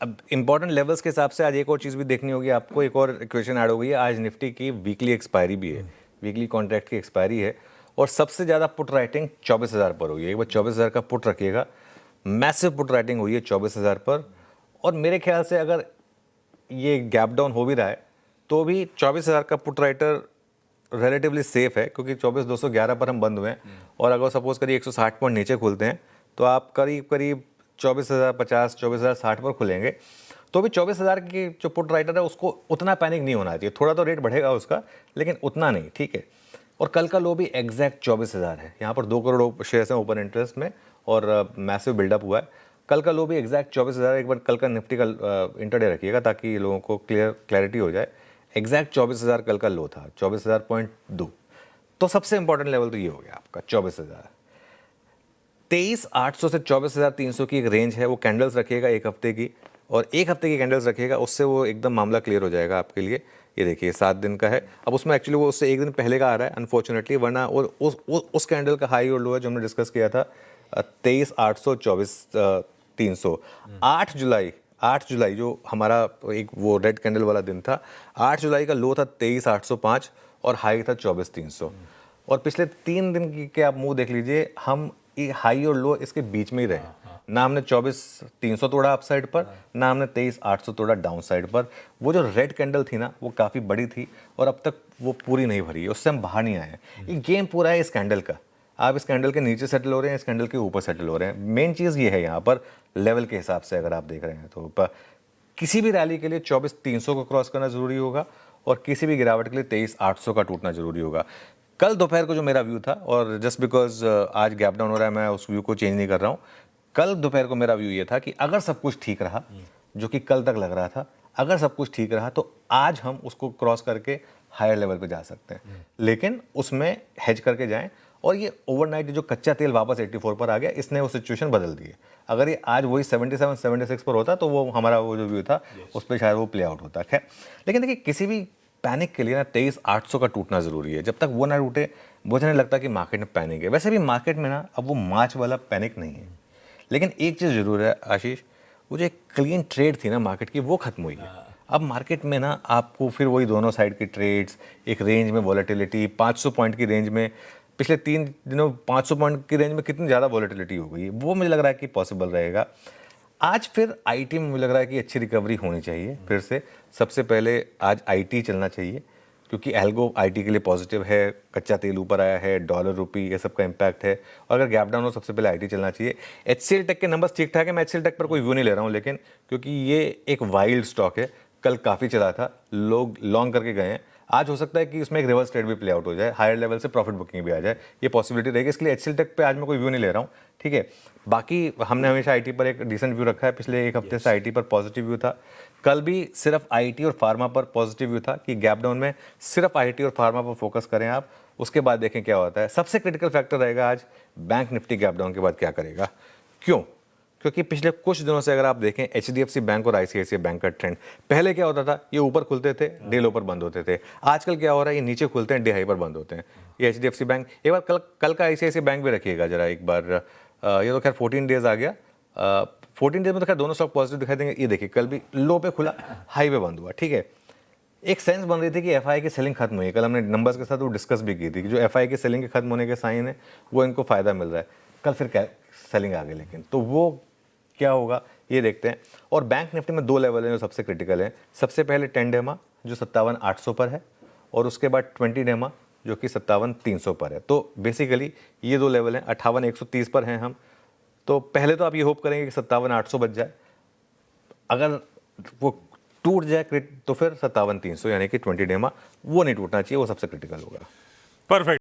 अब important levels के हिसाब से आज एक और चीज़ भी देखनी होगी आपको, एक और इक्वेशन ऐड हो गई है। आज निफ्टी की वीकली एक्सपायरी भी है, वीकली कॉन्ट्रैक्ट की एक्सपायरी है और सबसे ज़्यादा पुट राइटिंग 24,000 पर हुई है। एक बार 24,000 का पुट रखिएगा, मैसिव पुट राइटिंग हुई है 24,000 पर। और मेरे ख्याल से अगर ये गैप डाउन हो भी रहा है तो भी 24,000 का पुट राइटर रिलेटिवली सेफ है, क्योंकि 24,211 पर हम बंद हुए हैं और अगर सपोज करिए 160 पॉइंट नीचे खुलते हैं तो आप करीब करीब 24,050 24,060 पर खुलेंगे। तो भी 24,000 की जो पुट राइटर है उसको उतना पैनिक नहीं होना चाहिए। थोड़ा तो रेट बढ़ेगा उसका, लेकिन उतना नहीं, ठीक है। और कल का लो भी एग्जैक्ट 24,000 है। यहाँ पर 2 करोड़ शेयर्स हैं ओपन इंटरेस्ट में और मैसिव बिल्डअप हुआ है। कल का लो भी एग्जैक्ट 24,000। एक बार कल का निफ्टी का इंटरडे रखिएगा ताकि लोगों को क्लैरिटी हो जाए। एग्जैक्ट 24,000 कल का लो था, 24,000.2। तो सबसे इंपॉर्टेंट लेवल तो ये हो गया आपका 24,000। 23,800 से 24,300 की एक रेंज है, वो कैंडल्स रखिएगा एक हफ्ते की, और एक हफ्ते की कैंडल्स रखिएगा, उससे वो एकदम मामला क्लियर हो जाएगा आपके लिए। ये देखिए 7 दिन का है। अब उसमें एक्चुअली वो उससे एक दिन पहले का आ रहा है अनफॉर्चुनेटली, वरना और उस कैंडल का हाई और लो है जो हमने डिस्कस किया था 23,800 24,300। 8 जुलाई जो हमारा एक वो रेड कैंडल वाला दिन था, 8 जुलाई का लो था 23,805 और हाई था 24,300। और पिछले 3 दिन की आप मुंह देख लीजिए, हम हाई और लो इसके बीच में ही रहे। ना हमने 24,300 तोड़ा अप साइड पर, ना हमने 23,800 तोड़ा डाउन साइड पर। वो जो रेड कैंडल थी ना, वो काफ़ी बड़ी थी और अब तक वो पूरी नहीं भरी है, उससे हम बाहर नहीं आए हैं। ये गेम पूरा है इस कैंडल का। आप इस कैंडल के नीचे सेटल हो रहे हैं, इस कैंडल के ऊपर सेटल हो रहे हैं। मेन चीज़ ये है यहाँ पर लेवल के हिसाब से अगर आप देख रहे हैं तो किसी भी रैली के लिए 24,300 को क्रॉस करना जरूरी होगा और किसी भी गिरावट के लिए 23,800 का टूटना जरूरी होगा। कल दोपहर को जो मेरा व्यू था, और जस्ट बिकॉज आज गैप डाउन हो रहा है मैं उस व्यू को चेंज नहीं कर रहा हूँ, कल दोपहर को मेरा व्यू ये था कि अगर सब कुछ ठीक रहा, जो कि कल तक लग रहा था, अगर सब कुछ ठीक रहा तो आज हम उसको क्रॉस करके हायर लेवल पे जा सकते हैं, लेकिन उसमें हेज करके जाएं। और ये ओवरनाइट जो कच्चा तेल वापस 84 पर आ गया, इसने वो सिचुएशन बदल दी है। अगर ये आज वही 77 76 पर होता तो वो हमारा वो जो व्यू था उस पर शायद वो प्ले आउट होता है। लेकिन देखिए किसी भी पैनिक के लिए ना 23,800 का टूटना जरूरी है। जब तक वो ना टूटे मुझे नहीं लगता कि मार्केट में पैनिक है। वैसे भी मार्केट में ना अब वो मार्च वाला पैनिक नहीं है, लेकिन एक चीज़ जरूर है आशीष, वो जो एक क्लीन ट्रेड थी ना मार्केट की, वो खत्म हुई है। अब मार्केट में ना आपको फिर वही दोनों साइड की ट्रेड्स, एक रेंज में वॉलेटिलिटी, 500 पॉइंट की रेंज में पिछले 3 दिनों 500 पॉइंट की रेंज में कितनी ज़्यादा वॉलेटिलिटी हो गई है, वो मुझे लग रहा है कि पॉसिबल रहेगा। आज फिर आईटी में मुझे लग रहा है कि अच्छी रिकवरी होनी चाहिए फिर से। सबसे पहले आज आईटी चलना चाहिए, क्योंकि एल्गो आईटी के लिए पॉजिटिव है, कच्चा तेल ऊपर आया है, डॉलर रुपी, ये सब का इम्पैक्ट है। और अगर गैप डाउन हो सबसे पहले आईटी चलना चाहिए। एचसीएल टेक के नंबर्स ठीक ठाक है, मैं एचसीएल टेक पर कोई व्यू नहीं ले रहा हूँ, लेकिन क्योंकि ये एक वाइल्ड स्टॉक है, कल काफ़ी चला था, लोग लॉन्ग करके गए हैं। आज हो सकता है कि इसमें एक रिवर्स ट्रेड भी प्ले आउट हो जाए, हायर लेवल से प्रॉफिट बुकिंग भी आ जाए, ये पॉसिबिलिटी रहेगी। इसके लिए एचसीएल टेक पे आज मैं कोई व्यू नहीं ले रहा हूँ, ठीक है। बाकी हमने हमेशा आईटी पर एक डिसेंट व्यू रखा है, पिछले एक हफ्ते से आईटी पर पॉजिटिव व्यू था। कल भी सिर्फ आईटी और फार्मा पर पॉजिटिव व्यू था कि गैप डाउन में सिर्फ आईटी और फार्मा पर फोकस करें आप, उसके बाद देखें क्या होता है। सबसे क्रिटिकल फैक्टर रहेगा आज बैंक निफ्टी गैप डाउन के बाद क्या करेगा। क्यों? क्योंकि पिछले कुछ दिनों से अगर आप देखें एचडीएफसी बैंक और आईसीआईसीआई बैंक का ट्रेंड, पहले क्या होता था, ये ऊपर खुलते थे डे लो पर बंद होते थे। आजकल क्या हो रहा है, ये नीचे खुलते हैं डे हाई पर बंद होते हैं। ये एचडीएफसी बैंक, एक बार कल का आईसीआईसीआई बैंक भी रखिएगा जरा एक बार। ये तो खैर 14 डेज आ गया, 14 डेज में तो खैर दोनों स्टॉक पॉजिटिव दिखाई देंगे। ये देखिए कल भी लो पे खुला, हाई पे बंद हुआ, ठीक है। एक सेंस बन रही थी कि एफआई की सेलिंग खत्म हुई है। कल हमने नंबर्स के साथ वो डिस्कस भी की थी कि जो एफआई की सेलिंग के खत्म होने के साइन है वो इनको फायदा मिल रहा है। कल फिर क्या सेलिंग आ गई, लेकिन तो वो क्या होगा ये देखते हैं। और बैंक निफ्टी में 2 लेवल हैं जो सबसे क्रिटिकल हैं। सबसे पहले 10 डेमा जो 57,800 पर है, और उसके बाद 20 डेमा जो कि 57,300 पर है। तो बेसिकली ये 2 लेवल हैं। 58,130 पर हैं हम। तो पहले तो आप ये होप करेंगे कि 57,800 बच जाए, अगर वो टूट जाए तो फिर 57,300 यानी कि 20 डेमा वो नहीं टूटना चाहिए, वो सबसे क्रिटिकल होगा। परफेक्ट।